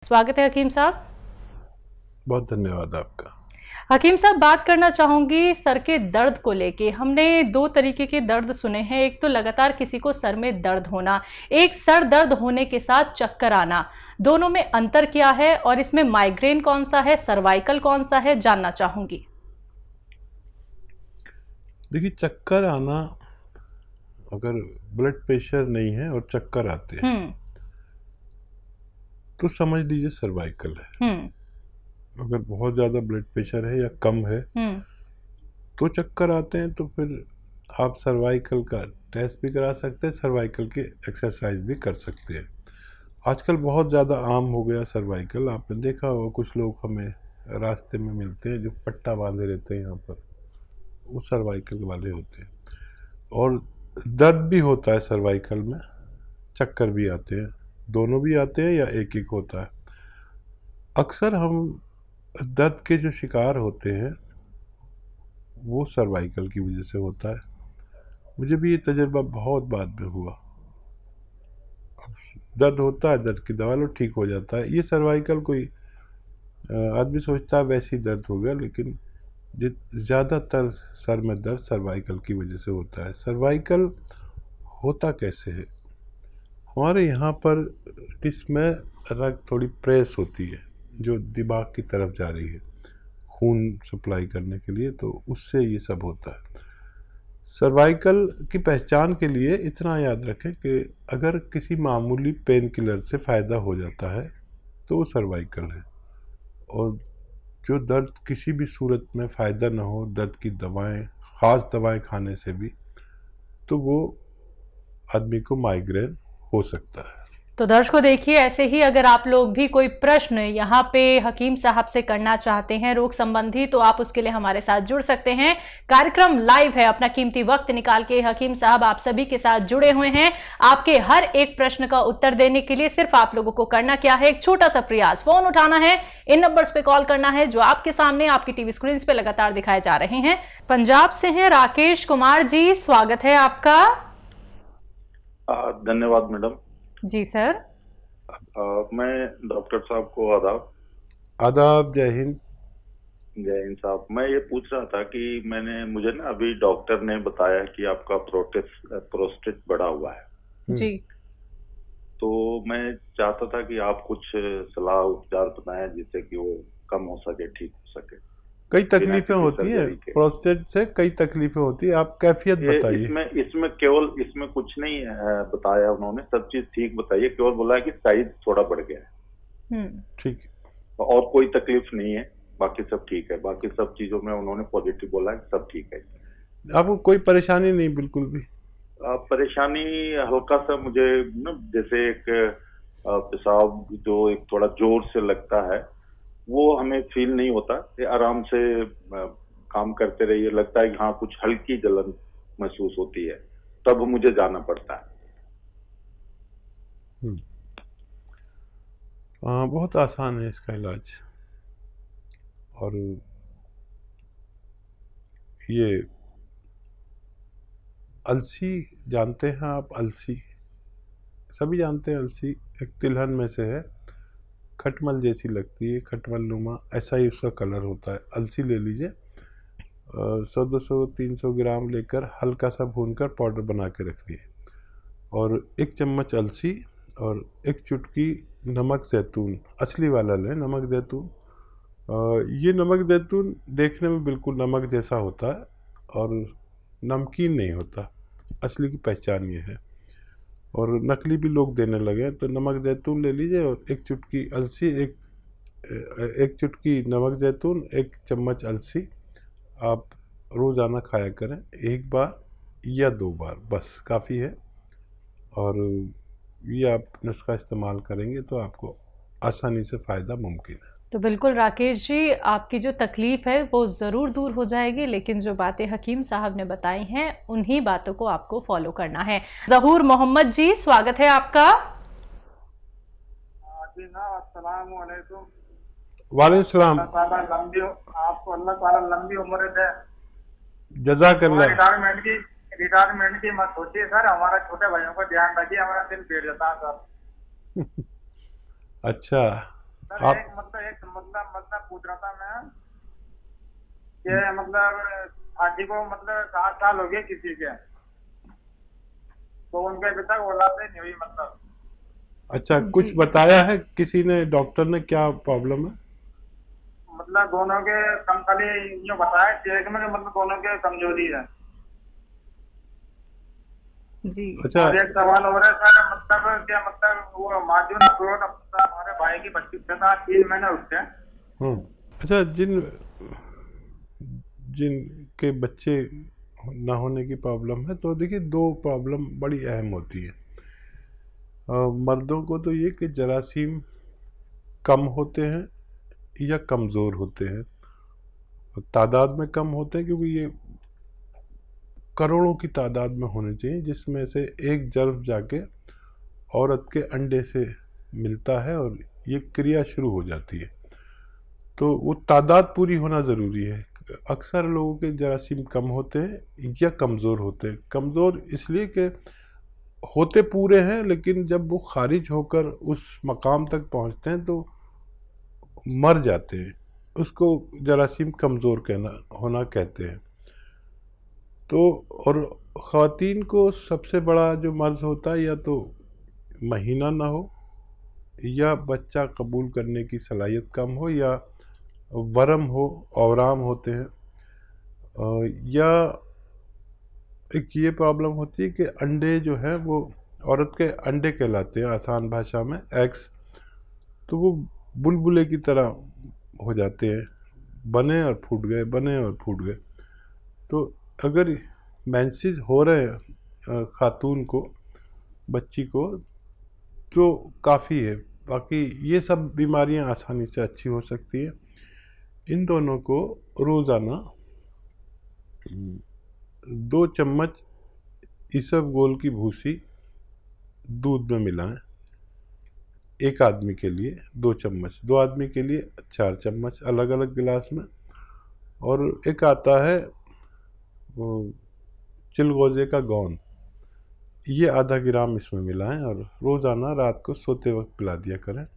स्वागत है हकीम साहब। बहुत धन्यवाद आपका। हकीम साहब, बात करना चाहूंगी सर के दर्द को लेके। हमने दो तरीके के दर्द सुने हैं, एक तो लगातार किसी को सर में दर्द होना, एक सर दर्द होने के साथ चक्कर आना। दोनों में अंतर क्या है और इसमें माइग्रेन कौन सा है, सर्वाइकल कौन सा है, जानना चाहूंगी। देखिए, चक्कर आना, अगर ब्लड प्रेशर नहीं है और चक्कर आते हैं तो समझ लीजिए सर्वाइकल है। अगर बहुत ज्यादा ब्लड प्रेशर है या कम है तो चक्कर आते हैं तो फिर आप सर्वाइकल का टेस्ट भी करा सकते हैं, सर्वाइकल की एक्सरसाइज भी कर सकते हैं। आजकल बहुत ज़्यादा आम हो गया सर्वाइकल। आपने देखा होगा कुछ लोग हमें रास्ते में मिलते हैं जो पट्टा बांधे रहते हैं यहाँ पर, वो सर्वाइकल वाले होते हैं। और दर्द भी होता है सर्वाइकल में, चक्कर भी आते हैं, दोनों भी आते हैं या एक एक होता है। अक्सर हम दर्द के जो शिकार होते हैं वो सर्वाइकल की वजह से होता है। मुझे भी ये तजुर्बा बहुत बाद में हुआ। दर्द होता है, दर्द की दवा लो, ठीक हो जाता है। ये सर्वाइकल कोई आदमी सोचता है वैसी दर्द हो गया, लेकिन ज़्यादातर सर में दर्द सर्वाइकल की वजह से होता है। सर्वाइकल होता कैसे है? हमारे यहाँ पर डिस्क में रग थोड़ी प्रेस होती है जो दिमाग की तरफ जा रही है खून सप्लाई करने के लिए, तो उससे ये सब होता है। सर्वाइकल की पहचान के लिए इतना याद रखें कि अगर किसी मामूली पेन किलर से फ़ायदा हो जाता है तो वो सर्वाइकल है, और जो दर्द किसी भी सूरत में फ़ायदा ना हो, दर्द की दवाएं, ख़ास दवाएं खाने से भी, तो वो आदमी को माइग्रेन हो सकता है। तो दर्शकों देखिए, ऐसे ही अगर आप लोग भी कोई प्रश्न यहाँ पे हकीम साहब से करना चाहते हैं रोग संबंधी, तो आप उसके लिए हमारे साथ जुड़ सकते हैं। कार्यक्रम लाइव है, अपना कीमती वक्त निकाल के हकीम साहब आप सभी के साथ जुड़े हुए हैं। आपके हर एक प्रश्न का उत्तर देने के लिए सिर्फ आप लोगों को करना क्या है, एक छोटा सा प्रयास, फोन उठाना है, इन नंबर्स पे कॉल करना है जो आपके सामने आपकी टीवी स्क्रीन पे लगातार दिखाए जा रहे हैं। पंजाब से हैं राकेश कुमार जी, स्वागत है आपका। धन्यवाद मैडम जी सर। मैं डॉक्टर साहब को आदाब। आदाब, जय हिंद। जय हिंद साहब। मैं ये पूछ रहा था कि मुझे ना अभी डॉक्टर ने बताया कि आपका प्रोस्टेट बढ़ा हुआ है जी। तो मैं चाहता था कि आप कुछ सलाह उपचार बताएं जिससे कि वो कम हो सके, ठीक हो सके। कई तकलीफें होती हैं प्रोस्टेट से, कई तकलीफें होती है। आप कैफियत बताइए। इसमें केवल इसमें कुछ नहीं बताया उन्होंने, सब चीज ठीक बताइए, केवल बोला है कि साइज थोड़ा बढ़ गया है। ठीक है, और कोई तकलीफ नहीं है, बाकी सब ठीक है। बाकी सब चीजों में उन्होंने पॉजिटिव बोला है, सब ठीक है। आपको कोई परेशानी नहीं? बिल्कुल भी परेशानी हल्का सा मुझे ना, जैसे एक पेशाब जो एक थोड़ा जोर से लगता है, वो हमें फील नहीं होता। ये आराम से काम करते रहिए, लगता है कि हाँ कुछ हल्की जलन महसूस होती है, तब मुझे जाना पड़ता है। बहुत आसान है इसका इलाज। और ये अलसी जानते हैं आप? अलसी सभी जानते हैं। अलसी एक तिलहन में से है, खटमल जैसी लगती है, खटमल नुमा, ऐसा ही उसका कलर होता है। अलसी ले लीजिए, 100-200-300 ग्राम लेकर हल्का सा भूनकर पाउडर बना के रख लिए, और 1 चम्मच अलसी और 1 चुटकी नमक ज़ैतून, असली वाला लें, नमक ज़ैतून। ये नमक ज़ैतून देखने में बिल्कुल नमक जैसा होता है और नमकीन नहीं होता, असली की पहचान ये है। और नकली भी लोग देने लगे, तो नमक ज़ैतून ले लीजिए और 1 चुटकी अलसी, एक चुटकी नमक ज़ैतून, 1 चम्मच अलसी आप रोज़ाना खाया करें, 1 बार या 2 बार बस काफ़ी है। और ये आप नुस्खा इस्तेमाल करेंगे तो आपको आसानी से फ़ायदा मुमकिन है। तो बिल्कुल राकेश जी, आपकी जो तकलीफ है वो ज़रूर दूर हो जाएगी, लेकिन जो बातें हकीम साहब ने बताई हैं उन्हीं बातों को आपको फॉलो करना है। ज़हूर मोहम्मद जी, स्वागत है आपका। वालेकुम सलाम। आपको अल्लाह ताला लंबी उम्र दे। जज़ाकल्लाह। रिटायरमेंट की मत सोचिए सर, हमारा छोटे भाइयों का ध्यान रखिए, हमारा दिल बैठ जाता है सर। अच्छा, सर आप एक पूछ रहा था मैं कि मतलब शादी को मतलब 7 साल हो गए किसी के, तो उनके अभी तक औलाद नहीं हुई मतलब। अच्छा, कुछ जी। बताया है किसी ने, डॉक्टर ने, क्या प्रॉब्लम है? मतलब दोनों के कम खाली यूँ बताया एक में मतलब दोनों के कमजोरी है। जी। अच्छा। और एक सवाल हो रहा है सर, मतलब क्या मतलब वो मार्जिन अपलोड हमारे भाई की बच्ची के साथ 3 महीने उसके। अच्छा, जिनके बच्चे ना होने की प्रॉब्लम है, तो देखिए 2 प्रॉब्लम बड़ी अहम होती है। मर्दों को तो ये कि जरासीम कम होते हैं या कमज़ोर होते हैं। तादाद में कम होते हैं क्योंकि ये करोड़ों की तादाद में होने चाहिए, जिसमें से एक जर्म जाके औरत के अंडे से मिलता है और ये क्रिया शुरू हो जाती है। तो वो तादाद पूरी होना ज़रूरी है। अक्सर लोगों के जरासीम कम होते हैं या कमज़ोर होते हैं। कमज़ोर इसलिए कि होते पूरे हैं, लेकिन जब वो खारिज होकर उस मकाम तक पहुंचते हैं तो मर जाते हैं। उसको जरासीम कमज़ोर होना कहते हैं। तो और ख़वातीन को सबसे बड़ा जो मर्ज़ होता है, या तो महीना ना हो, या बच्चा कबूल करने की सलाहियत कम हो, या वरम हो, औराम होते हैं, या एक ये प्रॉब्लम होती है कि अंडे जो है वो औरत के अंडे कहलाते हैं आसान भाषा में, एग्स, तो वो बुलबुले की तरह हो जाते हैं, बने और फूट गए, बने और फूट गए। तो अगर मेंसेस हो रहे हैं खातून को, बच्ची को, तो काफ़ी है। बाकी ये सब बीमारियां आसानी से अच्छी हो सकती है। इन दोनों को रोज़ाना 2 चम्मच इसबगोल की भूसी दूध में मिलाएं। एक आदमी के लिए 2 चम्मच, 2 आदमी के लिए 4 चम्मच अलग अलग गिलास में। और एक आता है वो चिलगोजे का गोंद, ये आधा ग्राम इसमें मिलाएं और रोज़ाना रात को सोते वक्त पिला दिया करें।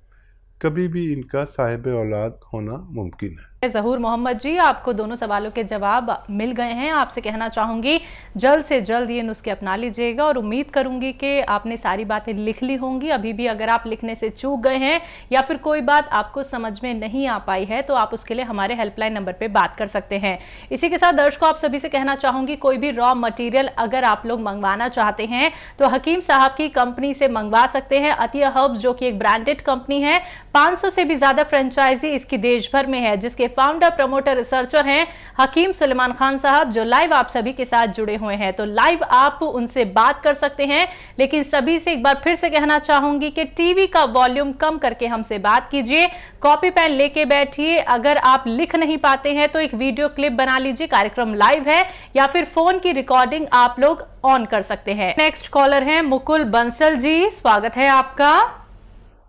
कभी भी इनका साहिब औलाद होना मुमकिन है। ज़हूर मोहम्मद जी, आपको दोनों सवालों के जवाब मिल गए हैं। आपसे कहना चाहूँगी जल्द से जल्द ये नुस्खे अपना लीजिएगा और उम्मीद करूँगी कि आपने सारी बातें लिख ली होंगी। अभी भी अगर आप लिखने से चूक गए हैं या फिर कोई बात आपको समझ में नहीं आ पाई है तो आप उसके लिए हमारे हेल्पलाइन नंबर पर बात कर सकते हैं। इसी के साथ दर्शकों, आप सभी से कहना चाहूँगी कोई भी रॉ मटीरियल अगर आप लोग मंगवाना चाहते हैं तो हकीम साहब की कंपनी से मंगवा सकते हैं। अतिया हर्ब्स जो कि एक ब्रांडेड कंपनी है, 500 से भी ज्यादा फ्रेंचाइजी इसकी देश भर में है, जिसके फाउंडर, प्रमोटर, रिसर्चर हैं हकीम सुलेमान खान साहब, जो लाइव आप सभी के साथ जुड़े हुए हैं। तो लाइव आप उनसे बात कर सकते हैं, लेकिन सभी से एक बार फिर से कहना चाहूंगी कि टीवी का वॉल्यूम कम करके हमसे बात कीजिए, कॉपी पेन लेके बैठिए। अगर आप लिख नहीं पाते हैं तो एक वीडियो क्लिप बना लीजिए, कार्यक्रम लाइव है, या फिर फोन की रिकॉर्डिंग आप लोग ऑन कर सकते हैं। नेक्स्ट कॉलर है मुकुल बंसल जी, स्वागत है आपका।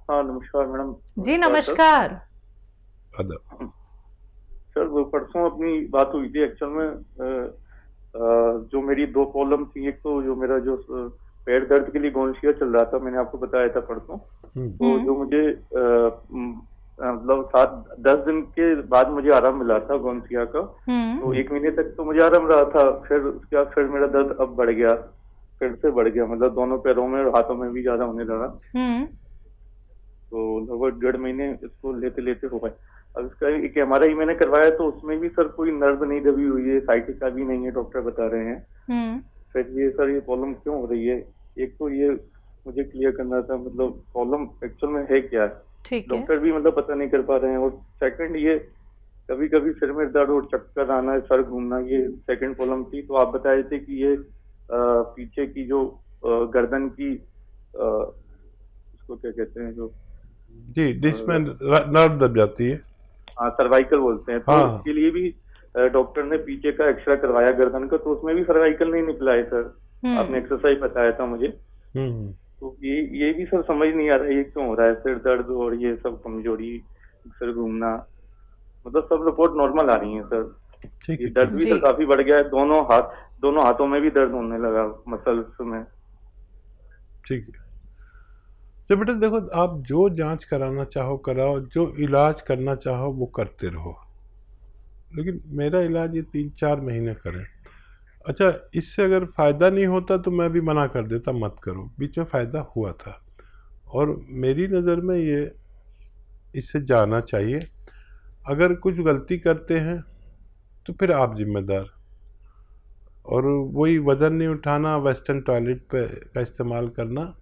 हाँ नमस्कार मैडम। जी नमस्कार। सर वो परसों अपनी बात हुई थी एक्चुअल में, जो मेरी 2 प्रॉब्लम थी। एक तो जो मेरा जो पैर दर्द के लिए गोंशिया चल रहा था, मैंने आपको बताया था परसों। तो जो मुझे मतलब 7-10 दिन के बाद मुझे आराम मिला था गोंशिया का। तो 1 महीने तक तो मुझे आराम रहा था, फिर उसके बाद फिर मेरा दर्द अब बढ़ गया, फिर से बढ़ गया, मतलब दोनों पैरों में और हाथों में भी ज्यादा होने लगा। तो लगभग 1.5 महीने इसको लेते लेते हो गए। अब इसका एक MRI मैंने करवाया तो उसमें भी सर कोई नर्व नहीं दबी हुई है, साइटिका भी नहीं है, डॉक्टर बता रहे हैं। फिर ये सर ये प्रॉब्लम क्यों हो रही है, एक तो ये मुझे क्लियर करना था, मतलब प्रॉब्लम एक्चुअल में है क्या है, डॉक्टर भी मतलब पता नहीं कर पा रहे हैं। और सेकंड ये कभी कभी सिर में दर्द और चक्कर आना, सर घूमना, ये सेकंड प्रॉब्लम थी। तो आप बताए थे कि ये पीछे की जो गर्दन की इसको क्या कहते हैं, जो जी जिसमें नर्व दब जाती है, हाँ सर्वाइकल बोलते हैं। तो हाँ। उसके लिए भी डॉक्टर ने पीछे का एक्सरे करवाया गर्दन का, तो उसमें भी सर्वाइकल नहीं निकला है सर। आपने एक्सरसाइज बताया था मुझे। तो ये भी सर समझ नहीं आ रहा है ये क्यों हो रहा है, सिर दर्द और ये सब कमजोरी, सिर घूमना, मतलब सब रिपोर्ट नॉर्मल आ रही है सर। ये दर्द भी सर काफी बढ़ गया है, दोनों हाथों में भी दर्द होने लगा, मसल्स में। ठीक है तो बेटा देखो, आप जो जांच कराना चाहो कराओ, जो इलाज करना चाहो वो करते रहो, लेकिन मेरा इलाज ये 3-4 महीने करें। अच्छा, इससे अगर फ़ायदा नहीं होता तो मैं भी मना कर देता, मत करो। बीच में फ़ायदा हुआ था और मेरी नज़र में ये इससे जाना चाहिए। अगर कुछ गलती करते हैं तो फिर आप जिम्मेदार। और वही वज़न नहीं उठाना, वेस्टर्न टॉयलेट का इस्तेमाल करना,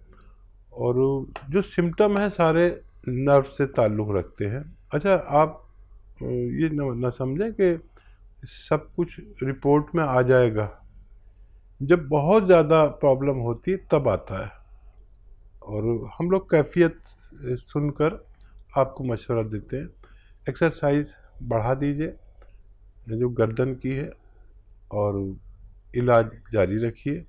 और जो सिम्टम है सारे नर्व से ताल्लुक़ रखते हैं। अच्छा, आप ये न समझें कि सब कुछ रिपोर्ट में आ जाएगा। जब बहुत ज़्यादा प्रॉब्लम होती है तब आता है, और हम लोग कैफियत सुनकर आपको मशवरा देते हैं। एक्सरसाइज बढ़ा दीजिए जो गर्दन की है, और इलाज जारी रखिए।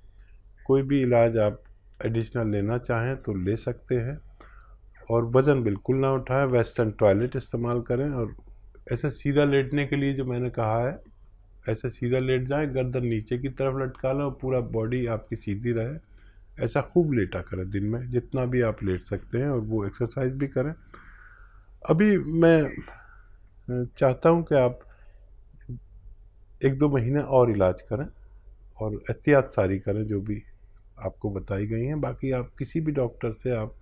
कोई भी इलाज आप एडिशनल लेना चाहें तो ले सकते हैं, और वज़न बिल्कुल ना उठाएं, वेस्टर्न टॉयलेट इस्तेमाल करें, और ऐसा सीधा लेटने के लिए जो मैंने कहा है, ऐसा सीधा लेट जाएं, गर्दन नीचे की तरफ लटका लें और पूरा बॉडी आपकी सीधी रहे। ऐसा खूब लेटा करें दिन में, जितना भी आप लेट सकते हैं, और वो एक्सरसाइज भी करें। अभी मैं चाहता हूं कि आप 1-2 महीने और इलाज करें और एहतियात सारी करें जो भी आपको बताई गई हैं। बाकी आप किसी भी डॉक्टर से आप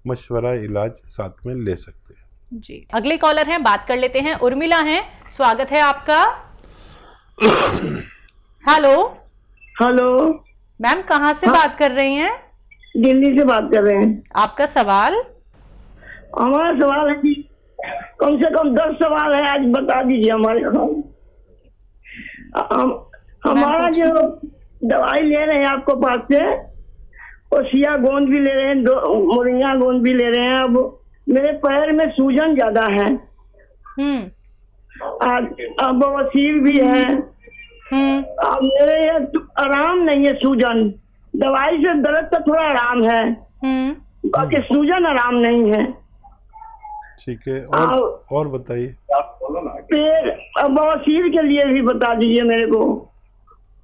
मशवरा इलाज साथ में ले सकते हैं। जी, अगले कॉलर हैं, बात कर लेते हैं। उर्मिला हैं, स्वागत है आपका। हेलो। हेलो मैम, कहाँ से बात कर रही हैं? दिल्ली से बात कर रहे हैं। आपका सवाल? हमारा सवाल है कि कम से कम 10 सवाल है, आज बता दीजिए हमारे को। हमारा जो दवाई ले रहे हैं आपको पास से, और सिया गोंद भी ले रहे हैं, 2 मोरिंगा गोंद भी ले रहे हैं। अब मेरे पैर में सूजन ज्यादा है, अब बवासीर भी है। अब मेरे ये आराम नहीं है, सूजन। दवाई से दर्द का थोड़ा आराम है, बाकी सूजन आराम नहीं है। ठीक है, और बताइए। फिर बवासीर के लिए भी बता दीजिए मेरे को।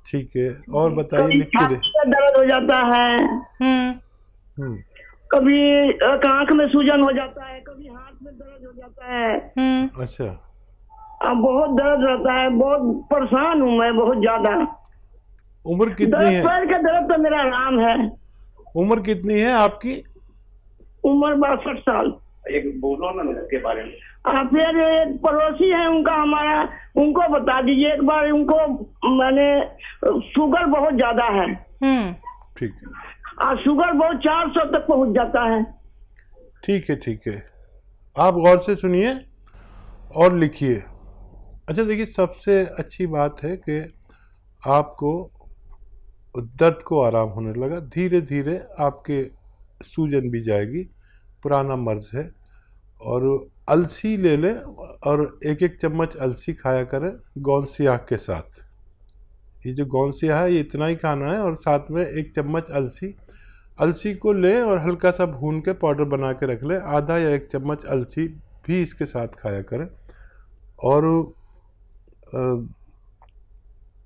ठीक है, और बताइए। लिख के दर्द हो जाता है, कभी आंख में सूजन हो जाता है, कभी हाथ में दर्द हो जाता है। अच्छा, अब बहुत दर्द रहता है, बहुत परेशान हूँ मैं, बहुत ज्यादा। उम्र कितनी है? पैर का दर्द तो मेरा आराम है। उम्र कितनी है आपकी? उम्र 62 साल। एक बोलो ना इसके बारे में। फिर एक पड़ोसी है उनका, हमारा, उनको बता दीजिए एक बार। उनको मैंने शुगर बहुत ज्यादा है। ठीक है, शुगर बहुत 400 तक पहुंच जाता है। ठीक है, ठीक है, आप गौर से सुनिए और लिखिए। अच्छा देखिए, सबसे अच्छी बात है कि आपको दर्द को आराम होने लगा, धीरे धीरे आपके सूजन भी जाएगी। पुराना मर्ज है, और अलसी ले लें और 1-1 चम्मच अलसी खाया करें गोंद सियाह के साथ। ये जो गोंद सियाह है ये इतना ही खाना है, और साथ में 1 चम्मच अलसी को लें और हल्का सा भून के पाउडर बना के रख लें। आधा या 1 चम्मच अलसी भी इसके साथ खाया करें। और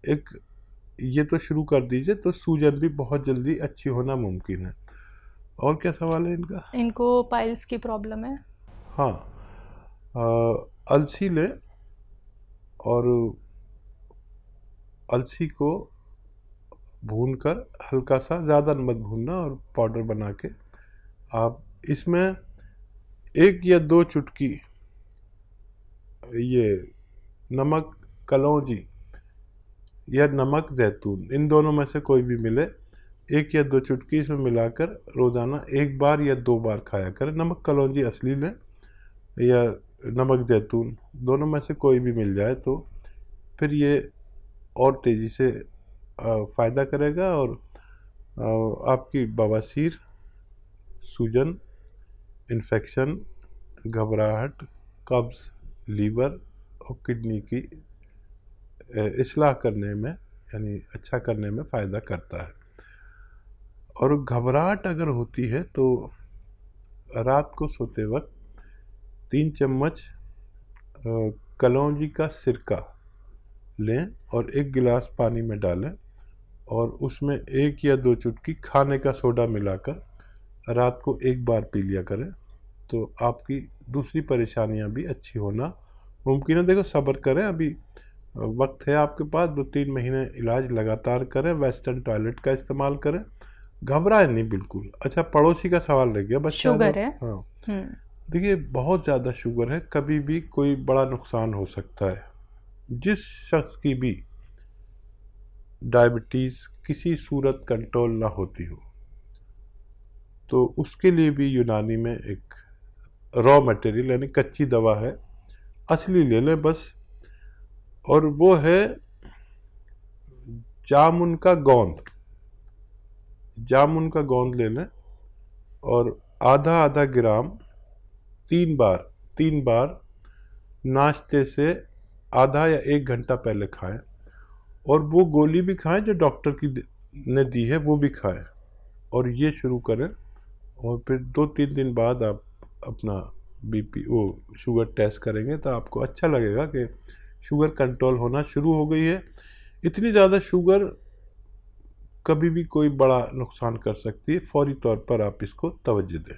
एक ये तो शुरू कर दीजिए, तो सूजन भी बहुत जल्दी अच्छी होना मुमकिन है। और क्या सवाल है इनका? इनको पाइल्स की प्रॉब्लम है। हाँ, अलसी लें और अलसी को भूनकर हल्का सा, ज़्यादा मत भूनना, और पाउडर बना के आप इसमें 1 या 2 चुटकी ये नमक कलौंजी या नमक जैतून, इन दोनों में से कोई भी मिले, 1 या 2 चुटकी इसमें मिलाकर रोज़ाना 1 बार या 2 बार खाया करें। नमक कलौंजी असली लें या नमक जैतून, दोनों में से कोई भी मिल जाए तो फिर ये और तेज़ी से फ़ायदा करेगा, और आपकी बवासीर, सूजन, इन्फेक्शन, घबराहट, कब्ज़, लीवर और किडनी की इस्लाह करने में, यानी अच्छा करने में फ़ायदा करता है। और घबराहट अगर होती है तो रात को सोते वक्त 3 चम्मच कलौंजी का सिरका लें और 1 गिलास पानी में डालें, और उसमें 1 या 2 चुटकी खाने का सोडा मिलाकर रात को एक बार पी लिया करें, तो आपकी दूसरी परेशानियां भी अच्छी होना मुमकिन है। देखो सब्र करें, अभी वक्त है आपके पास, 2-3 महीने इलाज लगातार करें, वेस्टर्न टॉयलेट का इस्तेमाल करें, घबराएं नहीं बिल्कुल। अच्छा, पड़ोसी का सवाल रह गया, बच्चा शुगर है। हाँ, देखिए बहुत ज़्यादा शुगर है, कभी भी कोई बड़ा नुकसान हो सकता है। जिस शख्स की भी डायबिटीज़ किसी सूरत कंट्रोल ना होती हो, तो उसके लिए भी यूनानी में एक रॉ मटेरियल यानी कच्ची दवा है, असली ले लें बस, और वो है जामुन का गोंद। जामुन का गोंद ले लें और आधा आधा ग्राम 3 बार नाश्ते से आधा या 1 घंटा पहले खाएं, और वो गोली भी खाएं जो डॉक्टर की ने दी है वो भी खाएं, और ये शुरू करें। और फिर 2-3 दिन बाद आप अपना बीपी शुगर टेस्ट करेंगे तो आपको अच्छा लगेगा कि शुगर कंट्रोल होना शुरू हो गई है। इतनी ज़्यादा शुगर कभी भी कोई बड़ा नुकसान कर सकती है, फौरी तौर पर आप इसको तवज्जो दें।